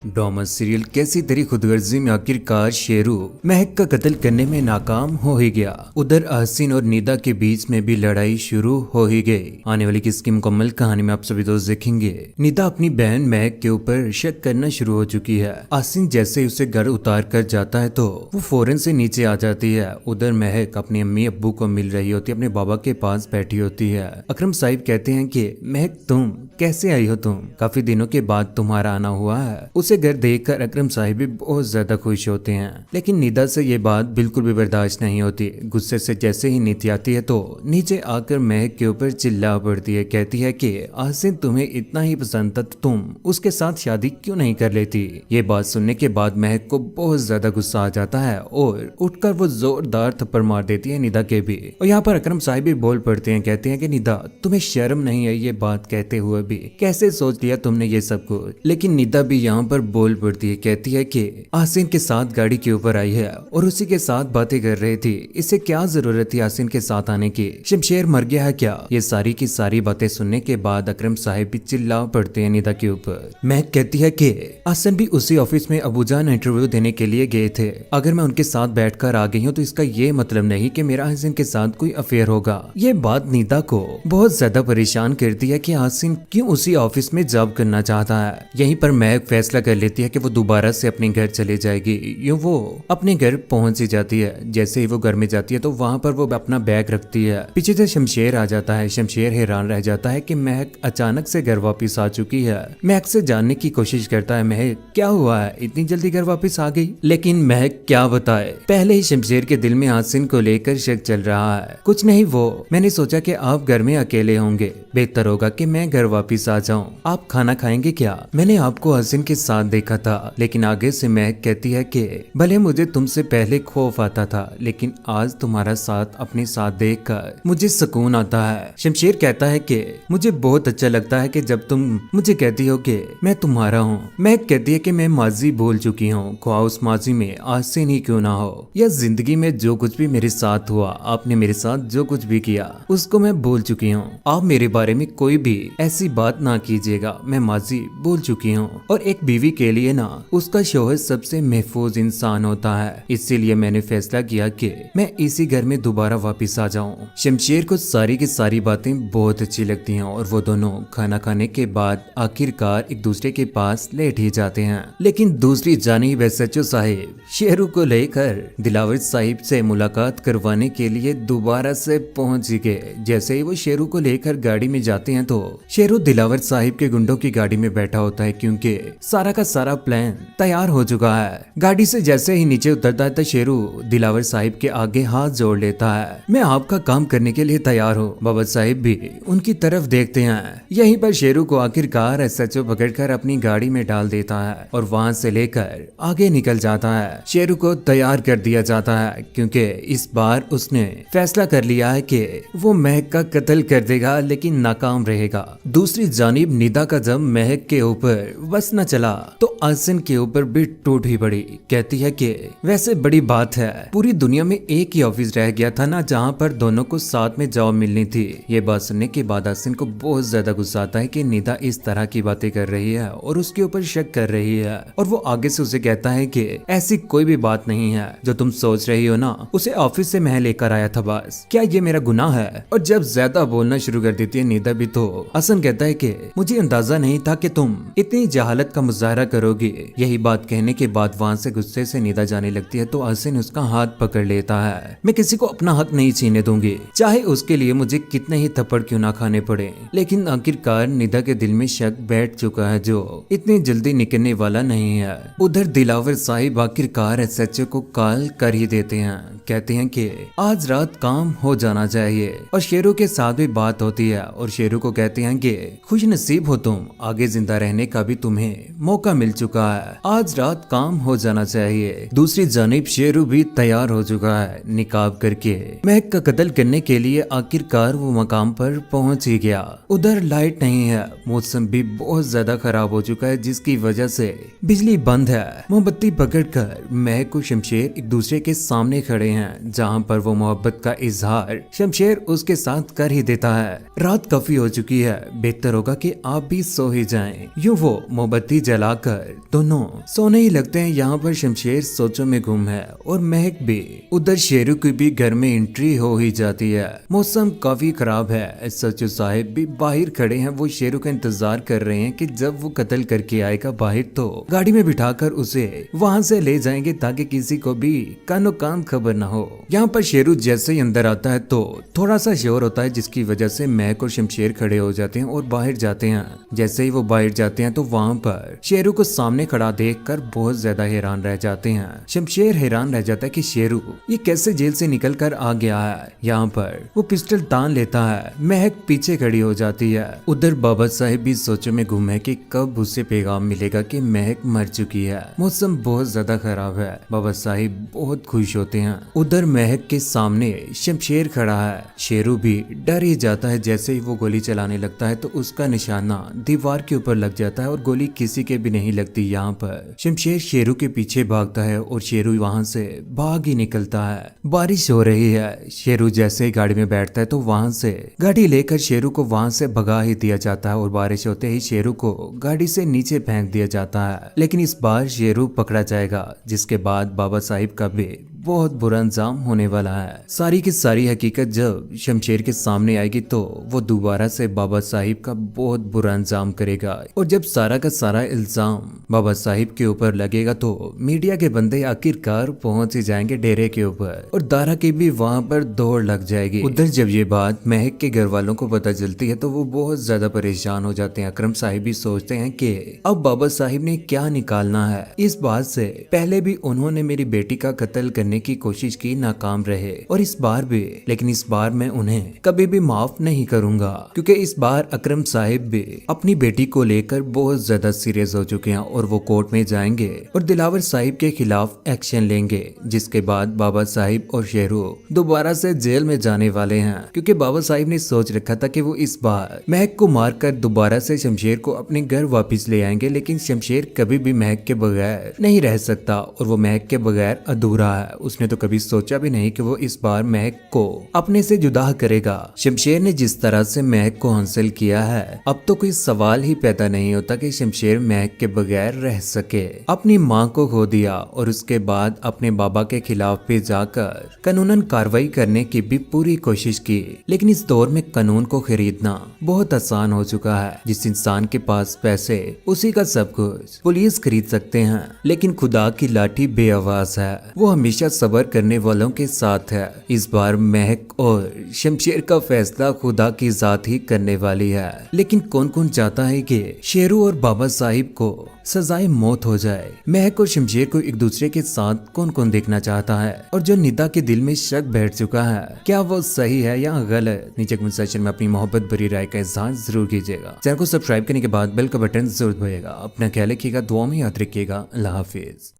Drama serial कैसी तेरी खुदगर्जी में आखिरकार शेरू महक का कत्ल करने में नाकाम हो ही गया। उधर अहसिन और निदा के बीच में भी लड़ाई शुरू हो ही गई। आने वाली किसकी मुकम्मल कहानी में आप सभी दोस्त देखेंगे। निदा अपनी बहन महक के ऊपर शक करना शुरू हो चुकी है। अहसिन जैसे ही उसे घर उतार कर जाता है तो वो फौरन से नीचे आ जाती है। उधर महक अपनी अम्मी अब्बू को मिल रही होती है, अपने बाबा के पास बैठी होती है। अकरम साहिब कहते हैं कि महक तुम कैसे आई हो, तुम काफी दिनों के बाद तुम्हारा आना हुआ है। उसे घर देखकर अकरम साहिब भी बहुत ज्यादा खुश होते हैं, लेकिन निदा से ये बात बिल्कुल भी बर्दाश्त नहीं होती। गुस्से से जैसे ही नीचे आती है तो नीचे आकर महक के ऊपर चिल्ला पड़ती है। कहती है कि अहसिन तुम्हें इतना ही पसंद था तो तुम उसके साथ शादी क्यों नहीं कर लेती। ये बात सुनने के बाद महक को बहुत ज्यादा गुस्सा आ जाता है और उठकर वो जोरदार थप्पड़ मार देती है निदा के भी। और यहाँ पर अकरम साहिब भी बोल पड़ते हैं, कहते हैं कि निदा तुम्हें शर्म नहीं है ये बात कहते हुए भी, कैसे सोच लिया तुमने ये सब कुछ। लेकिन निदा भी यहाँ पर बोल पड़ती है, कहती है कि अहसिन के साथ गाड़ी के ऊपर आई है और उसी के साथ बातें कर रही थी, इससे क्या जरूरत थी अहसिन के साथ आने की, शमशेर मर गया है क्या। ये सारी की सारी बातें सुनने के बाद अकरम साहिब भी चिल्ला पड़ते हैं निदा के ऊपर। महक कहती है कि अहसन भी उसी ऑफिस में अबूजान इंटरव्यू देने के लिए गए थे, अगर मैं उनके साथ बैठकर आ गई हूँ तो इसका ये मतलब नहीं कि मेरा अहसन के साथ कोई अफेयर होगा। ये बात निदा को बहुत ज्यादा परेशान करती है कि अहसन क्यों उसी ऑफिस में जॉब करना चाहता है। यहीं पर महक फैसला कर लेती है कि वो दोबारा से अपने घर चले जाएगी। यूं वो अपने घर पहुंच ही जाती है। जैसे ही वो घर में जाती है तो वहां पर वो अपना बैग रखती है। पीछे से शमशेर आ जाता है। शमशेर हैरान रह जाता है कि महक अचानक से घर वापस आ चुकी है। महक से जानने की कोशिश करता है, महक क्या हुआ है, इतनी जल्दी घर वापस आ गई। लेकिन महक क्या बताए, पहले ही शमशेर के दिल में अहसिन को लेकर शक चल रहा है। कुछ नहीं, वो मैंने सोचा कि आप घर में अकेले होंगे, बेहतर होगा कि मैं घर वापस आ जाऊं। आप खाना खाएंगे क्या, मैंने आपको अहसिन के साथ देखा था। लेकिन आगे से महक कहती है कि भले मुझे तुमसे पहले खौफ आता था, लेकिन आज तुम्हारा साथ अपने साथ देखकर मुझे सुकून आता है। शमशेर कहता है कि मुझे बहुत अच्छा लगता है कि जब तुम मुझे कहती हो कि मैं तुम्हारा हूँ। महक कहती है कि मैं माजी भूल चुकी हूँ, ख्वाह उस माजी में आज से नहीं क्यों ना हो, या जिंदगी में जो कुछ भी मेरे साथ हुआ, आपने मेरे साथ जो कुछ भी किया उसको मैं भूल चुकी हूँ। आप मेरे बारे में कोई भी ऐसी बात ना कीजिएगा, मैं माजी भूल चुकी हूँ। और एक बीवी के लिए ना उसका शौहर सबसे महफूज इंसान होता है, इसीलिए मैंने फैसला किया कि मैं इसी घर में दोबारा वापस आ जाऊं। शमशेर को सारी की सारी बातें बहुत अच्छी लगती हैं और वो दोनों खाना खाने के बाद आखिरकार एक दूसरे के पास लेट ही जाते हैं। लेकिन दूसरी जानिब एसएचओ साहिब शेरू को लेकर दिलावर साहिब से मुलाकात करवाने के लिए दोबारा से पहुंच गए। जैसे ही वो शेरू को लेकर गाड़ी में जाते हैं तो शेरू दिलावर साहिब के गुंडों की गाड़ी में बैठा होता है, क्योंकि सारा का सारा प्लान तैयार हो चुका है। गाड़ी से जैसे ही नीचे उतरता है तो शेरू दिलावर साहिब के आगे हाथ जोड़ लेता है, मैं आपका काम करने के लिए तैयार हूँ। बाबा साहिब भी उनकी तरफ देखते हैं। यहीं पर शेरू को आखिरकार एसएचओ पकड़कर अपनी गाड़ी में डाल देता है और वहां से लेकर आगे निकल जाता है। शेरू को तैयार कर दिया जाता है क्योंकि इस बार उसने फैसला कर लिया है कि वो महक का कत्ल कर देगा, लेकिन नाकाम रहेगा। दूसरी जानिब निदा का जब महक के ऊपर बस न चला तो अहसन के ऊपर भी टूट ही पड़ी। कहती है कि वैसे बड़ी बात है, पूरी दुनिया में एक ही ऑफिस रह गया था ना जहाँ पर दोनों को साथ में जॉब मिलनी थी। ये बात सुनने के बाद अहसन को बहुत ज्यादा गुस्सा आता है कि निदा इस तरह की बातें कर रही है और उसके ऊपर शक कर रही है। और वो आगे से उसे कहता है कि ऐसी कोई भी बात नहीं है, जो तुम सोच रही हो ना उसे ऑफिस से मैं लेकर आया था, बस क्या ये मेरा गुनाह है। और जब ज्यादा बोलना शुरू कर देती है निदा भी तो अहसन कहता है कि मुझे अंदाजा नहीं था कि तुम इतनी जहालत का मुजाहरा करोगी। यही बात कहने के बाद वहाँ से गुस्से से निदा जाने लगती है तो अहसन उसका हाथ पकड़ लेता है। मैं किसी को अपना हक नहीं छीनने दूंगी, चाहे उसके लिए मुझे कितने ही थप्पड़ क्यों ना खाने पड़े। लेकिन आखिरकार निदा के दिल में शक बैठ चुका है जो इतनी जल्दी निकलने वाला नहीं है। उधर दिलावर साहिब आखिरकार एसएचओ को कॉल कर ही देते हैं। कहते हैं कि आज रात काम हो जाना चाहिए। और शेरू के साथ भी बात होती है और शेरू को कहते हैं कि खुश नसीब हो तुम, आगे जिंदा रहने का भी तुम्हें मौका मिल चुका है, आज रात काम हो जाना चाहिए। दूसरी जानिब शेरू भी तैयार हो चुका है, निकाब करके महक का कत्ल करने के लिए आखिरकार वो मकाम पर पहुंच ही गया। उधर लाइट नहीं है, मौसम भी बहुत ज्यादा खराब हो चुका है जिसकी वजह से बिजली बंद है। मोमबत्ती पकड़कर महक और शमशेर एक दूसरे के सामने खड़े हैं, जहां पर वो मोहब्बत का इजहार शमशेर उसके साथ कर ही देता है। रात काफी हो चुकी है, बेहतर होगा कि आप भी सो ही जाएं। यूं वो मोमबत्ती जलाकर दोनों सोने ही लगते हैं। यहाँ पर शमशेर सोचों में गुम है और महक भी। उधर शेरू की भी घर में एंट्री हो ही जाती है। मौसम काफी खराब है। सचू साहिब भी बाहर खड़े हैं। वो शेरू का इंतजार कर रहे हैं कि जब वो कत्ल करके आएगा बाहर तो गाड़ी में बिठाकर उसे वहां से ले जाएंगे ताकि किसी को भी कानो कान खबर ना हो। यहाँ पर शेरू जैसे ही अंदर आता है तो थोड़ा सा शोर होता है जिसकी वजह से महक और शमशेर खड़े हो जाते हैं और बाहर जाते हैं। जैसे ही वो बाहर जाते हैं तो वहाँ पर शेरू को सामने खड़ा देखकर बहुत ज्यादा हैरान रह जाते हैं। शमशेर हैरान रह जाता है कि शेरू ये कैसे जेल से निकल कर आ गया है। यहाँ पर वो पिस्टल तान लेता है। महक पीछे खड़ी हो जाती है। उधर बाबा साहिब भी सोचों में गुम है कि कब उसे पैगाम मिलेगा कि महक मर चुकी है। मौसम बहुत ज्यादा खराब है। बाबा साहिब बहुत खुश होते हैं। उधर महक के सामने शमशेर खड़ा है। शेरू भी डर ही जाता है। जैसे ही वो गोली चलाने लगता है तो उसका निशाना दीवार के ऊपर लग जाता है और गोली किसी के भी नहीं लगती। यहाँ पर शमशेर शेरू के पीछे भागता है और शेरू वहाँ से भाग ही निकलता है। बारिश हो रही है। शेरू जैसे ही गाड़ी में बैठता है तो वहाँ से गाड़ी लेकर शेरू को वहाँ से भगा ही दिया जाता है और बारिश होते ही शेरू को गाड़ी से नीचे फेंक दिया जाता है। लेकिन इस बार शेरू पकड़ा जाएगा जिसके बाद बाबा साहिब का भी बहुत बुरा अंजाम होने वाला है। सारी की सारी हकीकत जब शमशेर के सामने आएगी तो वो दोबारा से बाबा साहिब का बहुत बुरा अंजाम करेगा और जब सारा का सारा इल्जाम बाबा साहिब के ऊपर लगेगा तो मीडिया के बंदे आखिरकार पहुंच ही जाएंगे डेरे के ऊपर और दारा की भी वहां पर दौड़ लग जाएगी। उधर जब ये बात महक के घर वालों को पता चलती है तो वो बहुत ज्यादा परेशान हो जाते हैं। अकरम साहिब भी सोचते हैं कि अब बाबा साहिब ने क्या निकालना है। इस बात से पहले भी उन्होंने मेरी बेटी का कत्ल करने की कोशिश की, नाकाम रहे और इस बार भी। लेकिन इस बार मैं उन्हें कभी भी माफ नहीं करूंगा क्योंकि इस बार अकरम साहिब भी अपनी बेटी को लेकर बहुत ज्यादा सीरियस हो चुके हैं और वो कोर्ट में जाएंगे और दिलावर साहिब के खिलाफ एक्शन लेंगे। जिसके बाद बाबा साहिब और शेरू दोबारा से जेल में जाने वाले हैं क्योंकि बाबा साहिब ने सोच रखा था कि वो इस बार महक को मारकर दोबारा से शमशेर को अपने घर वापस ले आएंगे। लेकिन शमशेर कभी भी महक के बगैर नहीं रह सकता और वो महक के बगैर अधूरा है। उसने तो कभी सोचा भी नहीं कि वो इस बार महक को अपने से जुदा करेगा। शमशेर ने जिस तरह से महक को हासिल किया है अब तो कोई सवाल ही पैदा नहीं होता कि शमशेर महक के बगैर रह सके। अपनी माँ को खो दिया और उसके बाद अपने बाबा के खिलाफ भी जाकर कानूनन कार्रवाई करने की भी पूरी कोशिश की। लेकिन इस दौर में कानून को खरीदना बहुत आसान हो चुका है। जिस इंसान के पास पैसे उसी का सब कुछ पुलिस खरीद सकते हैं। लेकिन खुदा की लाठी बेआवाज है। वो हमेशा सबर करने वालों के साथ है। इस बार महक और शमशेर का फैसला खुदा की जात ही करने वाली है। लेकिन कौन कौन चाहता है कि शेरू और बाबा साहिब को सजाए मौत हो जाए। महक और शमशेर को एक दूसरे के साथ कौन कौन देखना चाहता है और जो निदा के दिल में शक बैठ चुका है क्या वो सही है या गलत। नीचे कमेंट सेक्शन में अपनी मोहब्बत भरी राय का इजहार जरूर कीजिएगा। चैनल को सब्सक्राइब करने के बाद बेल का बटन जरूर दबाइएगा। अपना ख्याल रखिएगा, दुआ में याद रखिएगा। अल्लाह हाफिज।